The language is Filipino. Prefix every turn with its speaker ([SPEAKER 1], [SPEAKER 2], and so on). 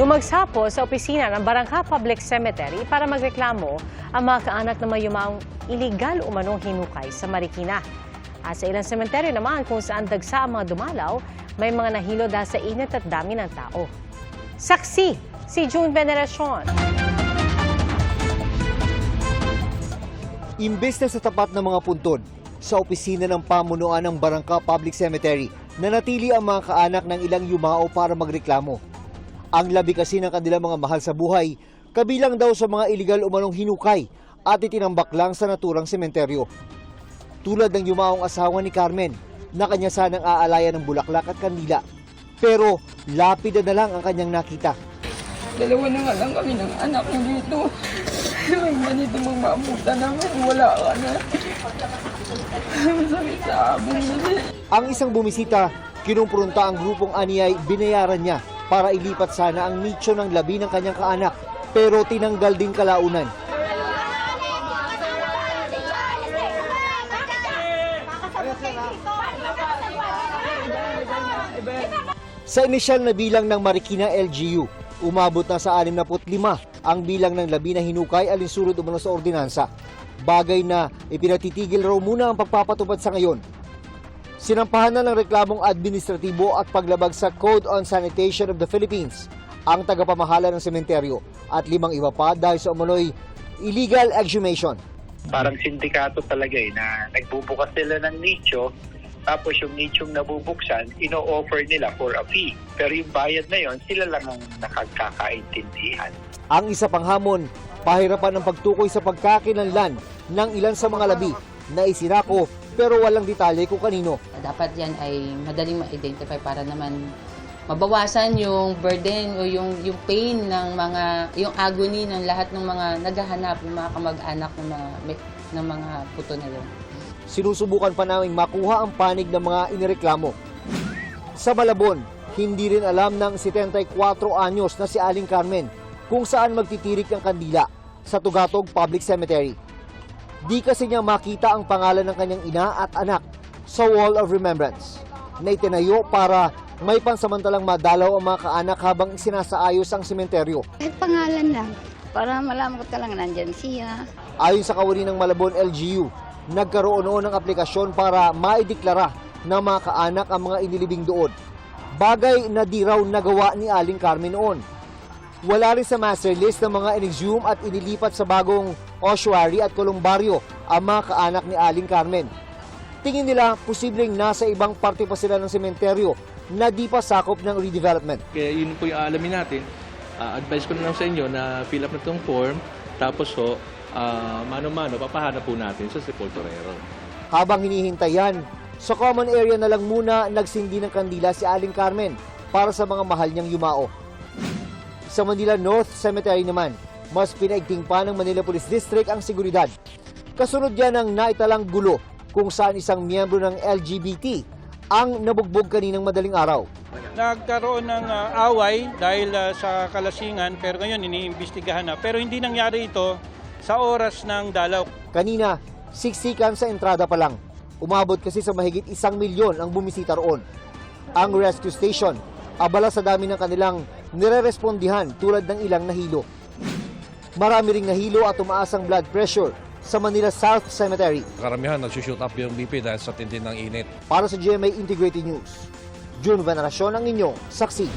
[SPEAKER 1] Dumagsapo sa opisina ng Barangka Public Cemetery para magreklamo ang mga kaanak na may yumaong iligal umanong hinukay sa Marikina. At sa ilang sementeryo naman kung saan dagsa ang mga dumalaw, may mga nahilo dahil sa init at dami ng tao. Saksi si June Veneracion.
[SPEAKER 2] Imbes na sa tapat ng mga puntod, sa opisina ng pamunuan ng Barangka Public Cemetery, nanatili ang mga kaanak ng ilang yumao para magreklamo. Ang labi kasi ng kanilang mga mahal sa buhay, kabilang daw sa mga iligal umanong hinukay at itinambak lang sa naturang sementeryo. Tulad ng yumaong asawa ni Carmen, na kanya sanang aalayan ng bulaklak at kandila. Pero lapida na lang ang kanyang nakita.
[SPEAKER 3] Dalawa na nga lang kami ng anak ko dito. May ganito mong maabutan namin, wala ka na. Masakit sa abong na.
[SPEAKER 2] Ang isang bumisita, kinumpronta ang grupong aniyay, binayaran niya para ilipat sana ang nicho ng labi ng kanyang kaanak. Pero tinanggal din kalaunan. Sa inisyal na bilang ng Marikina LGU, umabot na sa 65 ang bilang ng labi na hinukay alinsunod umano sa ordinansa. Bagay na ipinatitigil raw muna ang pagpapatupad sa ngayon. Sinampahan na ng reklamong administratibo at paglabag sa Code on Sanitation of the Philippines ang tagapamahala ng sementeryo at 5 iba pa dahil sa umano'y illegal exhumation.
[SPEAKER 4] Parang sindikato talaga na nagbubukas sila ng nicho, tapos yung nichong nabubuksan, ino-offer nila for a fee. Pero yung bayad na yon, sila lang ang nakagkakaintindihan.
[SPEAKER 2] Ang isa pang hamon, pahirapan ng pagtukoy sa pagkakilanlan ng ilan sa mga labi na isirako pero walang detalye kung kanino.
[SPEAKER 5] Dapat yan ay madaling ma-identify para naman mabawasan yung burden o yung pain ng mga, yung agony ng lahat ng mga naghahanap, ng mga kamag-anak ng mga puto na yun.
[SPEAKER 2] Sinusubukan pa naming makuha ang panig ng mga inireklamo. Sa Malabon, hindi rin alam ng 74 anyos na si Aling Carmen kung saan magtitirik ang kandila sa Tugatog Public Cemetery. Di kasi niya makita ang pangalan ng kanyang ina at anak sa Wall of Remembrance na itinayo para may pansamantalang madalaw ang mga kaanak habang sinasaayos ang sementeryo.
[SPEAKER 6] Kahit pangalan lang, para malaman ko talaga nandyan siya.
[SPEAKER 2] Ayon sa kawani ng Malabon LGU, nagkaroon noon ng aplikasyon para maideklara ng mga kaanak ang mga inilibing doon. Bagay na di raw nagawa ni Aling Carmen noon. Wala rin sa master list ng mga inexhume at inilipat sa bagong ossuary at kolumbaryo ang mga kaanak ni Aling Carmen. Tingin nila posibleng nasa ibang parte pa sila ng sementeryo na di pa sakop ng redevelopment.
[SPEAKER 7] Kaya yun po yung aalamin natin. Advice ko na lang sa inyo na fill up na itong form, tapos mano-mano, papahanap po natin sa sepulturero.
[SPEAKER 2] Habang hinihintay yan, sa common area na lang muna nagsindi ng kandila si Aling Carmen para sa mga mahal niyang yumao. Sa Manila North Cemetery naman, mas pinaigting pa ng Manila Police District ang seguridad. Kasunod yan ang naitalang gulo kung saan isang miyembro ng LGBT ang nabugbog kaninang madaling araw.
[SPEAKER 8] Nagkaroon ng away dahil sa kalasingan pero ngayon iniimbestigahan na. Pero hindi nangyari ito sa oras ng dalaw.
[SPEAKER 2] Kanina, siksikan sa entrada pa lang. Umabot kasi sa mahigit 1 milyon ang bumisita roon. Ang rescue station, abala sa dami ng kanilang nirerespondihan tulad ng ilang nahilo. Marami ring nahilo at tumaas ang blood pressure sa Manila South Cemetery.
[SPEAKER 9] Karamihan nagsushoot up yung BP dahil sa tindi ng init.
[SPEAKER 2] Para sa GMA Integrated News, June Veneracion ang inyong saksi.